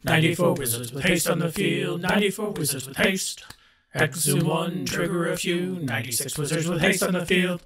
94 wizards with haste on the field, 94 wizards with haste. Exile 1, trigger a few, 96 wizards with haste on the field.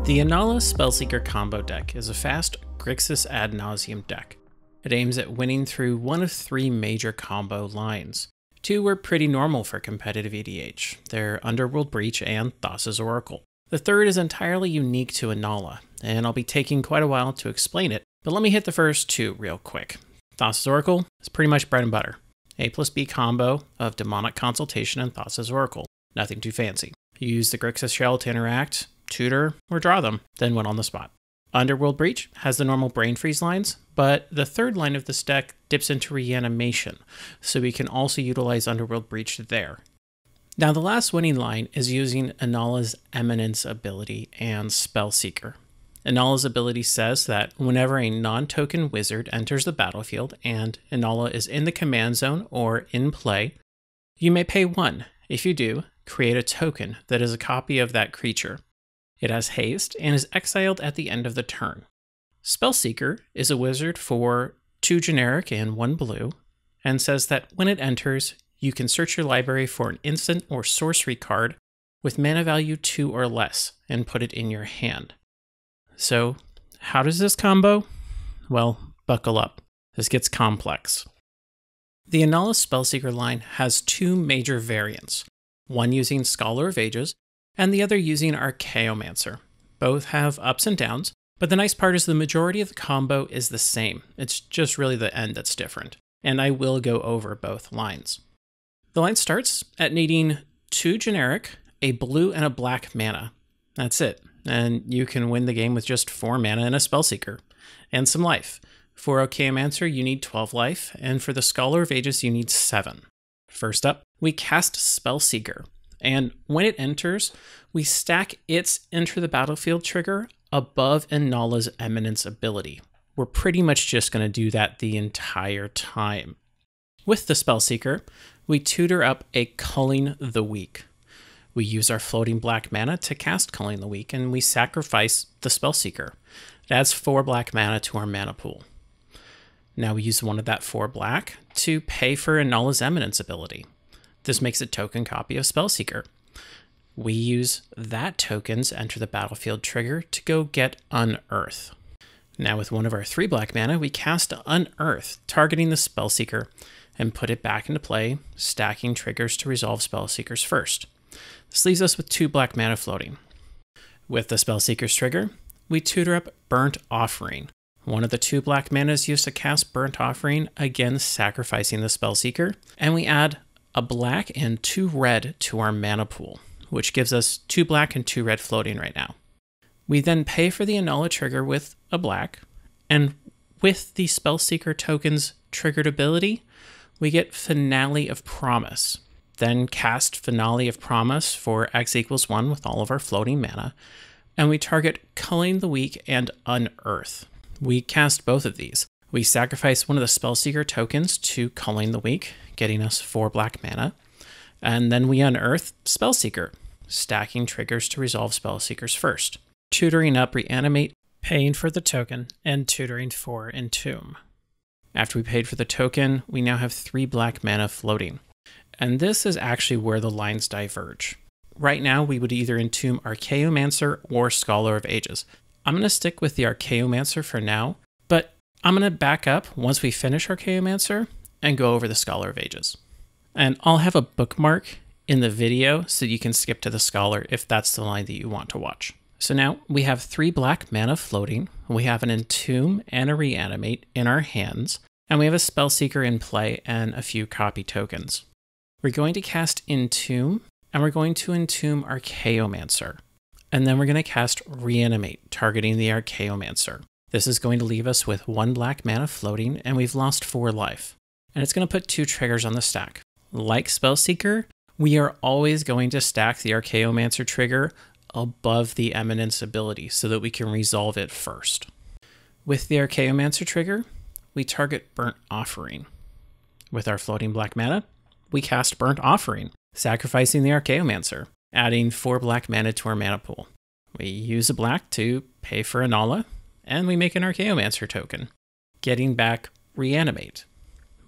The Inalla Spellseeker Combo deck is a fast Grixis ad nauseam deck. It aims at winning through one of three major combo lines. Two were pretty normal for competitive EDH. They're Underworld Breach and Thassa's Oracle. The third is entirely unique to Inalla, and I'll be taking quite a while to explain it, but let me hit the first two real quick. Thassa's Oracle is pretty much bread and butter. A+B combo of Demonic Consultation and Thassa's Oracle. Nothing too fancy. You use the Grixis shell to interact, tutor, or draw them, then win on the spot. Underworld Breach has the normal Brain Freeze lines, but the third line of this deck dips into Reanimation, so we can also utilize Underworld Breach there. Now the last winning line is using Inalla's Eminence ability and Spellseeker. Inalla's ability says that whenever a non-token wizard enters the battlefield and Inalla is in the command zone or in play, you may pay 1. If you do, create a token that is a copy of that creature. It has haste and is exiled at the end of the turn. Spellseeker is a wizard for 2 generic and 1 blue, and says that when it enters, you can search your library for an instant or sorcery card with mana value 2 or less and put it in your hand. So, how does this combo? Well, buckle up. This gets complex. The Inalla Spellseeker line has 2 major variants, one using Scholar of Ages, and the other using Archaeomancer. Both have ups and downs, but the nice part is the majority of the combo is the same. It's just really the end that's different, and I will go over both lines. The line starts at needing 2 generic, a blue, and a black mana. That's it, and you can win the game with just 4 mana and a Spellseeker, and some life. For Archaeomancer, you need 12 life, and for the Scholar of Ages, you need 7. First up, we cast Spellseeker. And when it enters, we stack its Enter the Battlefield trigger above Inalla's Eminence ability. We're pretty much just going to do that the entire time. With the Spellseeker, we tutor up a Culling the Weak. We use our floating black mana to cast Culling the Weak, and we sacrifice the Spellseeker. It adds 4 black mana to our mana pool. Now we use one of that 4 black to pay for Inalla's Eminence ability. This makes a token copy of Spellseeker. We use that token's Enter the Battlefield trigger to go get Unearth. Now with one of our 3 black mana, we cast Unearth, targeting the Spellseeker, and put it back into play, stacking triggers to resolve Spellseekers first. This leaves us with 2 black mana floating. With the Spellseeker's trigger, we tutor up Burnt Offering. One of the 2 black mana is used to cast Burnt Offering, again sacrificing the Spellseeker, and we add a black and 2 red to our mana pool, which gives us 2 black and 2 red floating right now. We then pay for the Inalla trigger with a black, and with the Spellseeker token's triggered ability, we get Finale of Promise. Then cast Finale of Promise for X=1 with all of our floating mana, and we target Culling the Weak and Unearth. We cast both of these. We sacrifice one of the Spellseeker tokens to Culling the Weak, getting us 4 black mana, and then we unearth Spellseeker, stacking triggers to resolve Spellseekers first, tutoring up Reanimate, paying for the token, and tutoring for Entomb. After we paid for the token, we now have 3 black mana floating, and this is actually where the lines diverge. Right now, we would either Entomb Archaeomancer or Scholar of Ages. I'm going to stick with the Archaeomancer for now, but I'm going to back up once we finish Archaeomancer and go over the Scholar of Ages. And I'll have a bookmark in the video so you can skip to the Scholar if that's the line that you want to watch. So now we have 3 black mana floating, we have an Entomb and a Reanimate in our hands, and we have a Spellseeker in play and a few copy tokens. We're going to cast Entomb, and we're going to Entomb Archaeomancer. And then we're going to cast Reanimate, targeting the Archaeomancer. This is going to leave us with 1 black mana floating, and we've lost 4 life. And it's going to put 2 triggers on the stack. Like Spellseeker, we are always going to stack the Archaeomancer trigger above the Eminence ability so that we can resolve it first. With the Archaeomancer trigger, we target Burnt Offering. With our floating black mana, we cast Burnt Offering. sacrificing the Archaeomancer, adding 4 black mana to our mana pool. We use a black to pay for Inalla, and we make an Archaeomancer token, getting back Reanimate.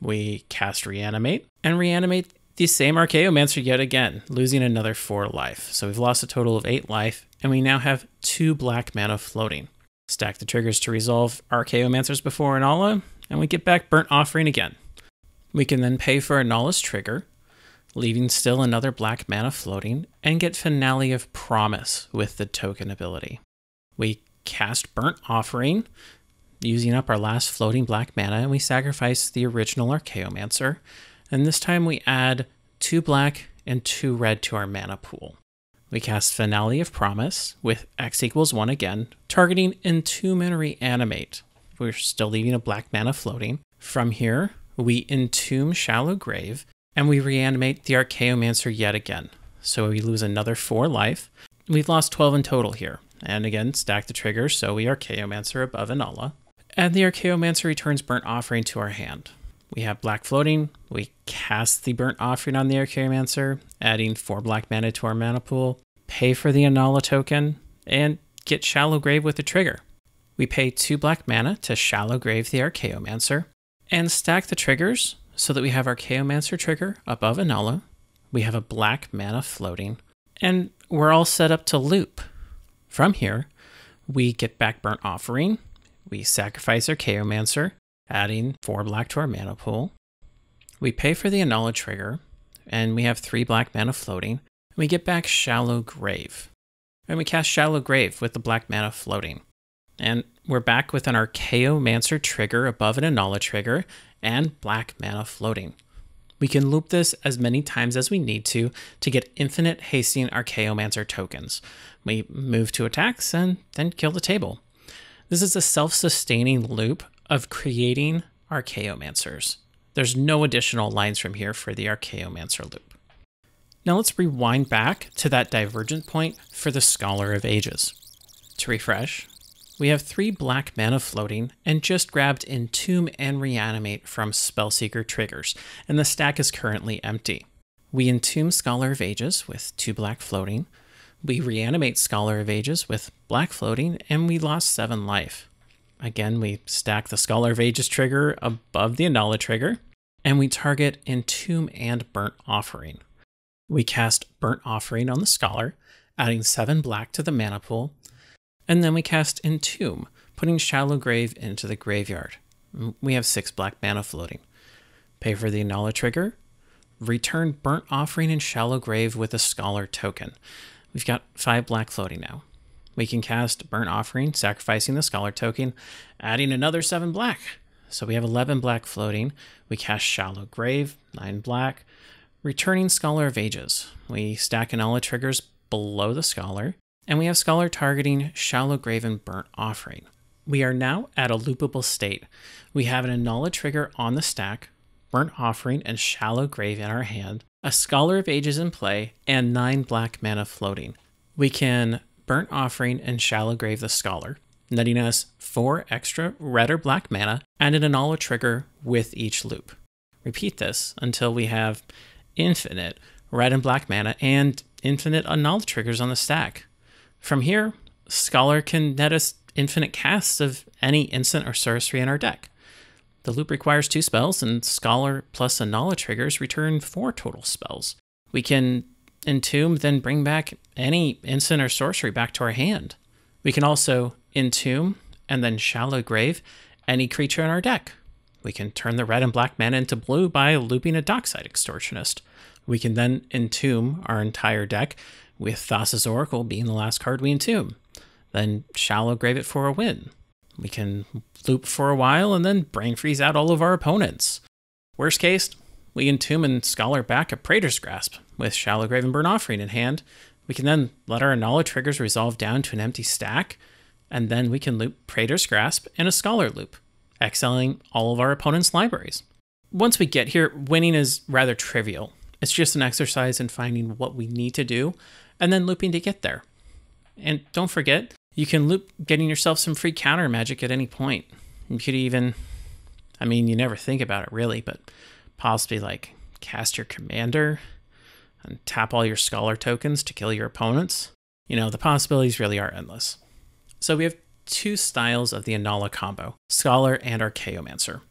We cast Reanimate, and reanimate the same Archaeomancer yet again, losing another 4 life. So we've lost a total of 8 life, and we now have 2 black mana floating. Stack the triggers to resolve Archaeomancers before Inalla, and we get back Burnt Offering again. We can then pay for Inalla's trigger, leaving still another black mana floating, and get Finale of Promise with the token ability. We cast Burnt Offering, using up our last floating black mana, and we sacrifice the original Archaeomancer, and this time we add 2 black and 2 red to our mana pool. We cast Finale of Promise with X equals 1 again, targeting Entomb and Reanimate. We're still leaving a black mana floating. From here, we Entomb Shallow Grave, and we reanimate the Archaeomancer yet again. So we lose another 4 life. We've lost 12 in total here. And again, stack the triggers, so we Archaeomancer above Inalla. And the Archaeomancer returns Burnt Offering to our hand. We have black floating. We cast the Burnt Offering on the Archaeomancer, adding 4 black mana to our mana pool, pay for the Inalla token, and get Shallow Grave with the trigger. We pay 2 black mana to Shallow Grave the Archaeomancer, and stack the triggers so that we have Archaeomancer trigger above Inalla, we have a black mana floating, and we're all set up to loop. From here, we get back Burnt Offering, we sacrifice Archaeomancer, adding 4 black to our mana pool. We pay for the Inalla trigger, and we have 3 black mana floating. We get back Shallow Grave, and we cast Shallow Grave with the black mana floating. And we're back with an Archaeomancer trigger above an Inalla trigger, and black mana floating. We can loop this as many times as we need to get infinite hasting Archaeomancer tokens. We move to attacks and then kill the table. This is a self-sustaining loop of creating Archaeomancers. There's no additional lines from here for the Archaeomancer loop. Now let's rewind back to that divergent point for the Scholar of Ages. To refresh, we have 3 black mana floating and just grabbed Entomb and Reanimate from Spellseeker triggers, and the stack is currently empty. We Entomb Scholar of Ages with 2 black floating, we Reanimate Scholar of Ages with black floating, and we lost 7 life. Again, we stack the Scholar of Ages trigger above the Inalla trigger, and we target Entomb and Burnt Offering. We cast Burnt Offering on the Scholar, adding 7 black to the mana pool, and then we cast Entomb, putting Shallow Grave into the graveyard. We have 6 black mana floating. Pay for the Inalla trigger, return Burnt Offering and Shallow Grave with a Scholar token. We've got 5 black floating now. We can cast Burnt Offering, sacrificing the Scholar token, adding another 7 black. So we have 11 black floating. We cast Shallow Grave, 9 black, returning Scholar of Ages. We stack Inalla triggers below the Scholar, and we have Scholar targeting Shallow Grave and Burnt Offering. We are now at a loopable state. We have an Inalla trigger on the stack, Burnt Offering and Shallow Grave in our hand, a Scholar of Ages in play, and 9 black mana floating. We can Burnt Offering and Shallow Grave the Scholar, netting us 4 extra red or black mana and an Inalla trigger with each loop. Repeat this until we have infinite red and black mana and infinite Inalla triggers on the stack. From here, Scholar can net us infinite casts of any instant or sorcery in our deck. The loop requires 2 spells, and Scholar plus Inalla triggers return 4 total spells. We can Entomb, then bring back any instant or sorcery back to our hand. We can also Entomb and then Shallow Grave any creature in our deck. We can turn the red and black mana into blue by looping a Dockside Extortionist. We can then Entomb our entire deck, with Thassa's Oracle being the last card we Entomb. Then Shallow Grave it for a win. We can loop for a while and then Brain Freeze out all of our opponents. Worst case, we Entomb and Scholar back a Praetor's Grasp with Shallow Grave and Burnt Offering in hand. We can then let our Inalla triggers resolve down to an empty stack, and then we can loop Praetor's Grasp and a Scholar loop, exiling all of our opponents' libraries. Once we get here, winning is rather trivial. It's just an exercise in finding what we need to do and then looping to get there. And don't forget, you can loop getting yourself some free counter magic at any point. You could even, you never think about it really, but possibly like cast your commander. and tap all your Scholar tokens to kill your opponents. You know, the possibilities really are endless. So we have two styles of the Inalla combo, Scholar and Archaeomancer.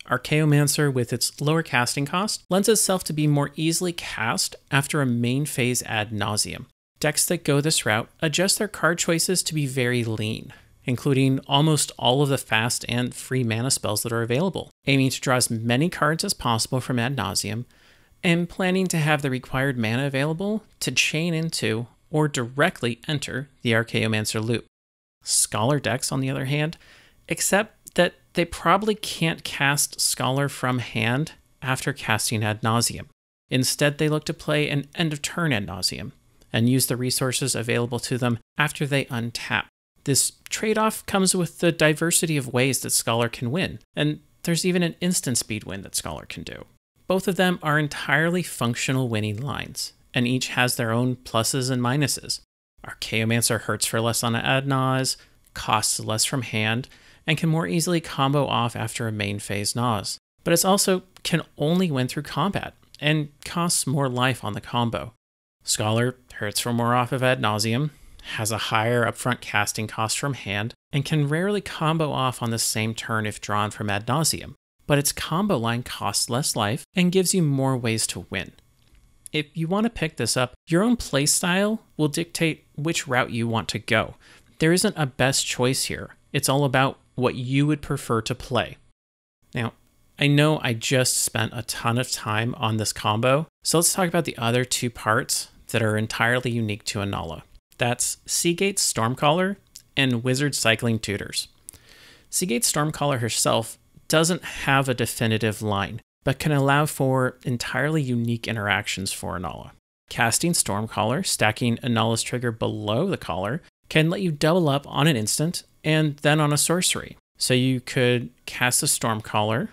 Archaeomancer, with its lower casting cost, lends itself to be more easily cast after a main phase ad nauseam. Decks that go this route adjust their card choices to be very lean, including almost all of the fast and free mana spells that are available, aiming to draw as many cards as possible from ad nauseam, and planning to have the required mana available to chain into or directly enter the Archaeomancer loop. Scholar decks, on the other hand, accept that they probably can't cast Scholar from hand after casting ad nauseam. Instead, they look to play an end of turn ad nauseam and use the resources available to them after they untap. This trade-off comes with the diversity of ways that Scholar can win, and there's even an instant speed win that Scholar can do. Both of them are entirely functional winning lines, and each has their own pluses and minuses. Archaeomancer hurts for less on ad nause, costs less from hand, and can more easily combo off after a main phase nause. But it also can only win through combat, and costs more life on the combo. Scholar hurts for more off of ad nauseam, has a higher upfront casting cost from hand, and can rarely combo off on the same turn if drawn from ad nauseam. But its combo line costs less life and gives you more ways to win. If you want to pick this up, your own playstyle will dictate which route you want to go. There isn't a best choice here. It's all about what you would prefer to play. Now, I know I just spent a ton of time on this combo, so let's talk about the other two parts that are entirely unique to Inalla. That's Gate Stormcaller and Wizard Cycling Tutors. Gate Stormcaller herself doesn't have a definitive line, but can allow for entirely unique interactions for Inalla. Casting Stormcaller, stacking Inalla's trigger below the caller, can let you double up on an instant and then on a sorcery. So you could cast a Stormcaller,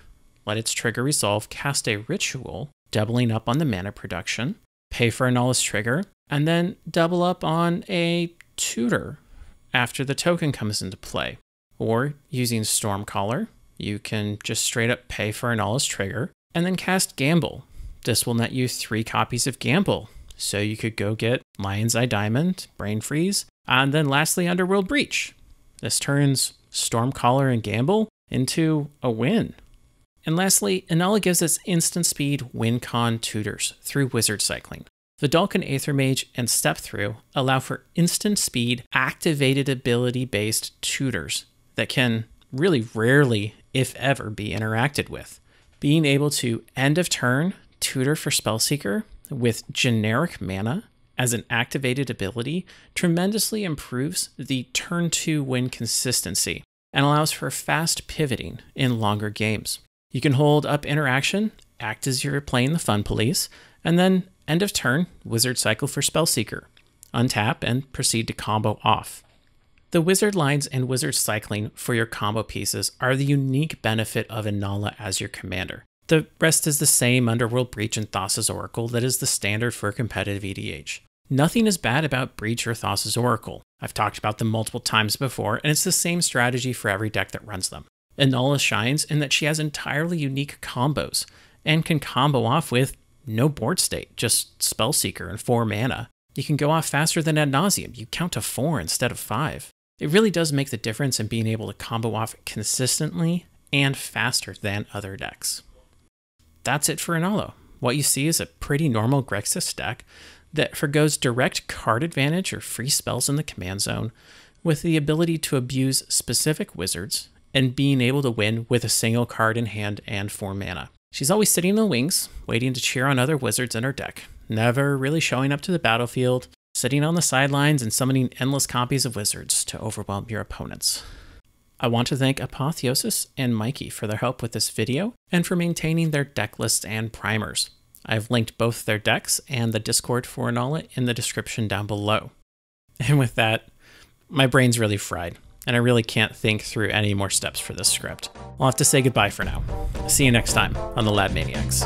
let its trigger resolve, cast a ritual, doubling up on the mana production, pay for Inalla's trigger, and then double up on a tutor after the token comes into play. Or using Stormcaller, you can just straight up pay for Inalla's trigger and then cast Gamble. This will net you 3 copies of Gamble, so you could go get Lion's Eye Diamond, Brain Freeze, and then lastly Underworld Breach. This turns Stormcaller and Gamble into a win. And lastly, Inalla gives us instant speed win-con tutors through Wizard Cycling. Vidalcan Aethermage and Step Through allow for instant speed activated ability-based tutors that can really rarely, if ever, be interacted with. Being able to end of turn tutor for Spellseeker with generic mana as an activated ability tremendously improves the turn 2 win consistency and allows for fast pivoting in longer games. You can hold up interaction, act as you're playing the Fun Police, and then end of turn, Wizard Cycle for Spellseeker, untap and proceed to combo off. The wizard lines and wizard cycling for your combo pieces are the unique benefit of Inalla as your commander. The rest is the same Underworld Breach and Thassa's Oracle that is the standard for competitive EDH. Nothing is bad about Breach or Thassa's Oracle. I've talked about them multiple times before, and it's the same strategy for every deck that runs them. Inalla shines in that she has entirely unique combos, and can combo off with no board state, just Spellseeker and 4 mana. You can go off faster than ad nauseam, you count to 4 instead of 5. It really does make the difference in being able to combo off consistently and faster than other decks. That's it for Inalla. What you see is a pretty normal Grixis deck that forgoes direct card advantage or free spells in the command zone, with the ability to abuse specific wizards and being able to win with a single card in hand and 4 mana. She's always sitting in the wings, waiting to cheer on other wizards in her deck, never really showing up to the battlefield, sitting on the sidelines and summoning endless copies of wizards to overwhelm your opponents. I want to thank Apotheosis and Mikey for their help with this video and for maintaining their deck lists and primers. I've linked both their decks and the Discord for Inalla in the description down below. And with that, my brain's really fried, and I really can't think through any more steps for this script. I'll have to say goodbye for now. See you next time on the Lab Maniacs.